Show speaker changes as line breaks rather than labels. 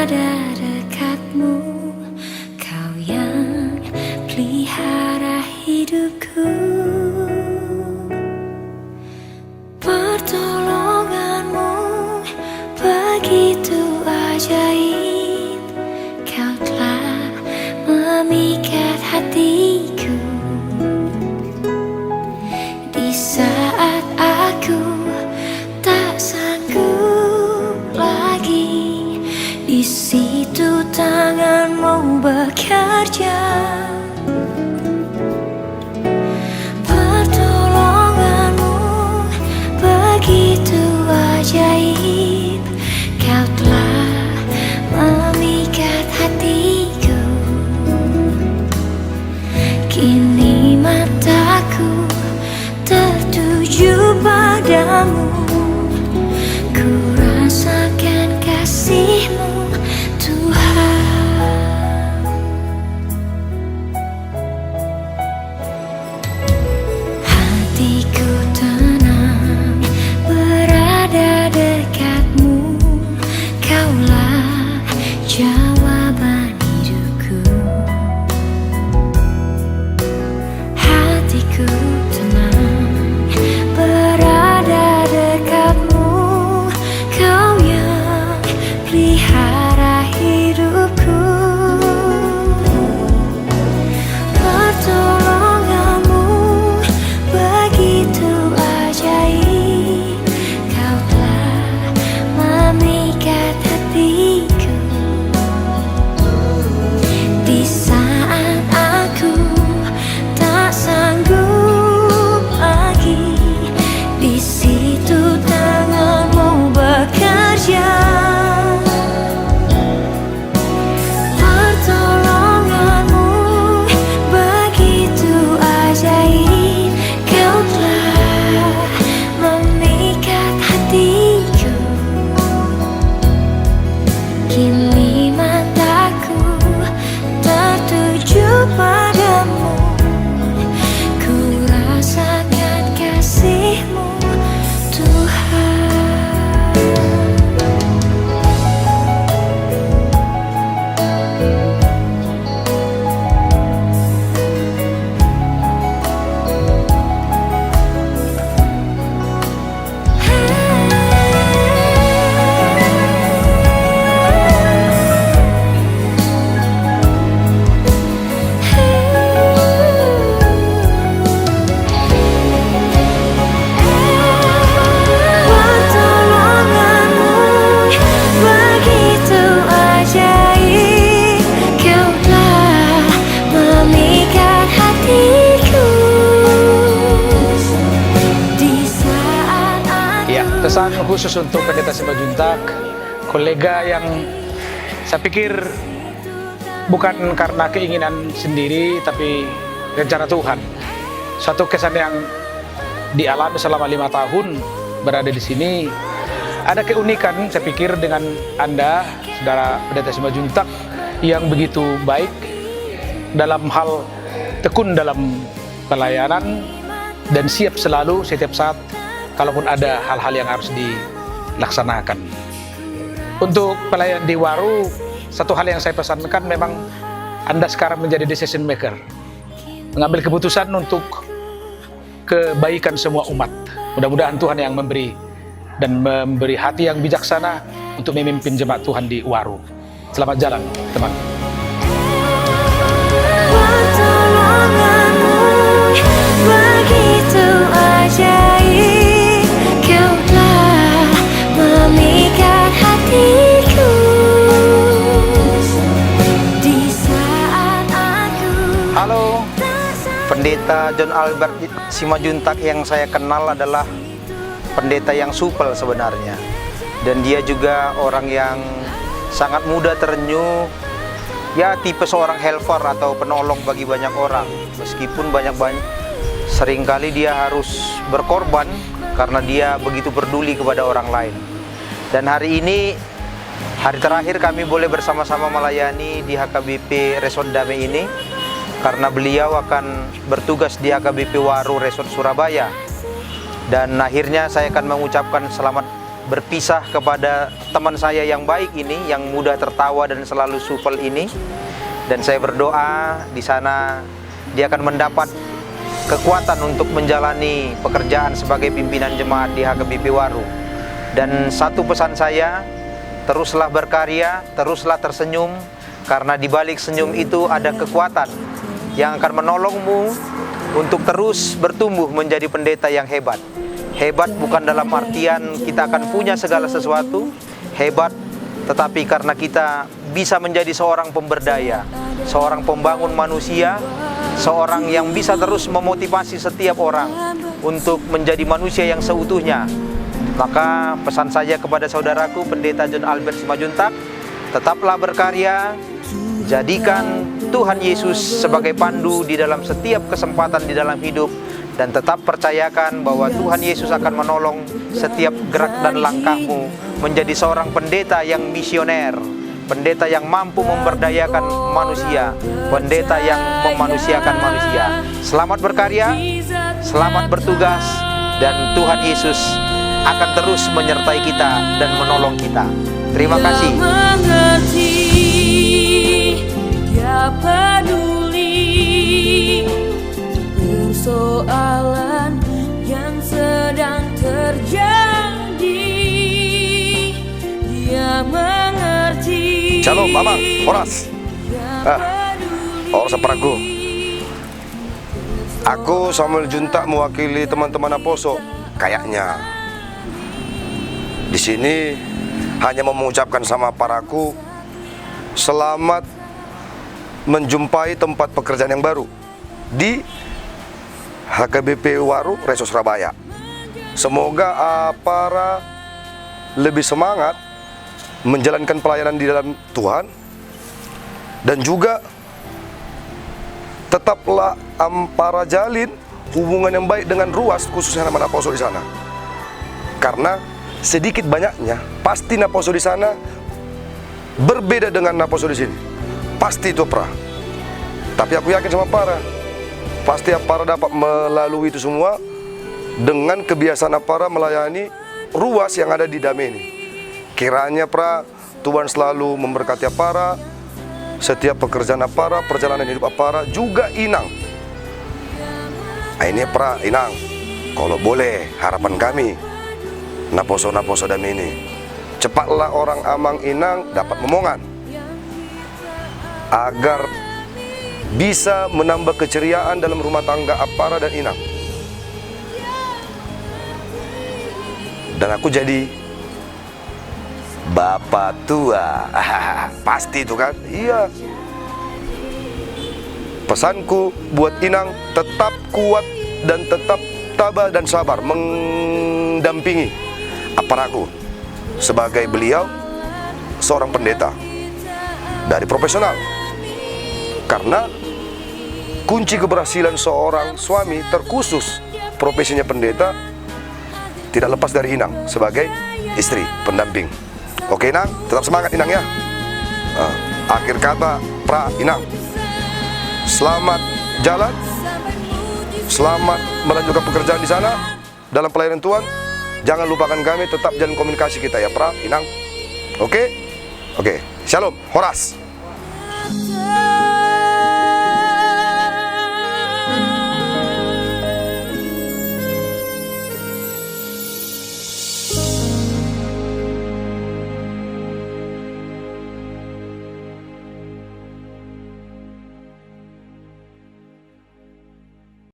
berada dekatmu, kau yang pelihara hidupku. Pertolonganmu begitu ajaib, kau telah memikat hatiku. Di saat aku tak sanggup lagi, di situ tanganmu bekerja. Pertolonganmu begitu ajaib, kau telah memikat hatiku. Kini mataku tertuju padamu, ku rasakan kasih-Mu, Tuhan. Hatiku tenang berada dekatmu, kaulah jawaban hidupku. Hatiku tenang berada dekatmu, kau yang pelihara hidupku. Pertolonganmu begitu ajaib, kau telah memikat hatiku. Di saat aku tak sanggup lagi, di situ tanganmu bekerja. Pertolonganmu begitu ajaib, kau telah memikat hatiku. Kini mataku tertuju padamu, ku rasakan kasih-Mu, Tuhan. Pertolonganmu begitu ajaib, kau telah memikat hatiku. Di saat aku
Ya, pesan khusus untuk Pendeta Simanjuntak, kolega yang saya pikir bukan karena keinginan sendiri, tapi rencana Tuhan. Suatu kesan yang dialami selama 5 tahun berada di sini. Ada keunikan, saya pikir, dengan Anda, saudara Pendeta Simanjuntak, yang begitu baik dalam hal tekun dalam pelayanan dan siap selalu setiap saat kalaupun ada hal-hal yang harus dilaksanakan. Untuk pelayan di Waru, satu hal yang saya pesankan, memang Anda sekarang menjadi decision maker, mengambil keputusan untuk kebaikan semua umat. Mudah-mudahan Tuhan yang memberi dan memberi hati yang bijaksana untuk memimpin jemaat Tuhan di Waru. Selamat jalan, teman.
Pertolonganmu begitu ajaib, kau telah memikat hatiku. Di saat aku
Halo, Pendeta John Albert Simanjuntak yang saya kenal adalah pendeta yang supel sebenarnya. Dan dia juga orang yang sangat mudah terenyuh, ya tipe seorang helper atau penolong bagi banyak orang. Meskipun seringkali dia harus berkorban karena dia begitu peduli kepada orang lain. Dan hari ini, hari terakhir kami boleh bersama-sama melayani di HKBP Resort Damai ini, karena beliau akan bertugas di HKBP Waru Resort Surabaya. Dan akhirnya saya akan mengucapkan selamat berpisah kepada teman saya yang baik ini, yang mudah tertawa dan selalu supel ini. Dan saya berdoa di sana dia akan mendapat kekuatan untuk menjalani pekerjaan sebagai pimpinan jemaat di HKBP Waru. Dan satu pesan saya, teruslah berkarya, teruslah tersenyum, karena di balik senyum itu ada kekuatan yang akan menolongmu untuk terus bertumbuh menjadi pendeta yang hebat. Hebat bukan dalam artian kita akan punya segala sesuatu, hebat tetapi karena kita bisa menjadi seorang pemberdaya, seorang pembangun manusia, seorang yang bisa terus memotivasi setiap orang untuk menjadi manusia yang seutuhnya. Maka pesan saya kepada saudaraku Pendeta John Albert Simajuntak, tetaplah berkarya, jadikan Tuhan Yesus sebagai pandu di dalam setiap kesempatan di dalam hidup, dan tetap percayakan bahwa Tuhan Yesus akan menolong setiap gerak dan langkahmu menjadi seorang pendeta yang misioner, pendeta yang mampu memberdayakan manusia, pendeta yang memanusiakan manusia. Selamat berkarya, selamat bertugas, dan Tuhan Yesus akan terus menyertai kita dan menolong kita. Terima kasih.
Dia peduli persoalan yang sedang terjadi. Dia mengerti.
Shalom, Mamang, Horas. Horas Pragu. Aku Samuel Juntak mewakili teman-teman Aposo. Kayaknya di sini hanya mengucapkan sama paraku selamat menjumpai tempat pekerjaan yang baru di HKBP Waru Reso Surabaya. Semoga para lebih semangat menjalankan pelayanan di dalam Tuhan, dan juga tetaplah para jalin hubungan yang baik dengan ruas, khususnya nama Naposo di sana. Karena sedikit banyaknya pasti Naposo di sana berbeda dengan Naposo di sini. Pasti itu pra. Tapi aku yakin sama para, pasti para dapat melalui itu semua dengan kebiasaan para melayani ruas yang ada di Damai ini. Kiranya pra, Tuhan selalu memberkati para, setiap pekerjaan para, perjalanan hidup para, juga Inang. Nah, ini pra, Inang, kalau boleh harapan kami Naposo Damai ini, cepatlah orang Amang Inang dapat momongan, agar bisa menambah keceriaan dalam rumah tangga Apara dan Inang. Dan aku jadi bapak tua. Pasti itu kan? Iya. Pesanku buat Inang, tetap kuat dan tetap tabah dan sabar mendampingi Aparaku sebagai beliau seorang pendeta dari profesional. Karena kunci keberhasilan seorang suami, terkhusus profesinya pendeta, tidak lepas dari Inang sebagai istri pendamping. Oke Inang, tetap semangat Inang ya. Akhir kata pra, Inang, selamat jalan, selamat melanjutkan pekerjaan di sana dalam pelayanan Tuhan. Jangan lupakan kami, tetap jalan komunikasi kita ya pra, Inang. Oke? Oke. Shalom, Horas.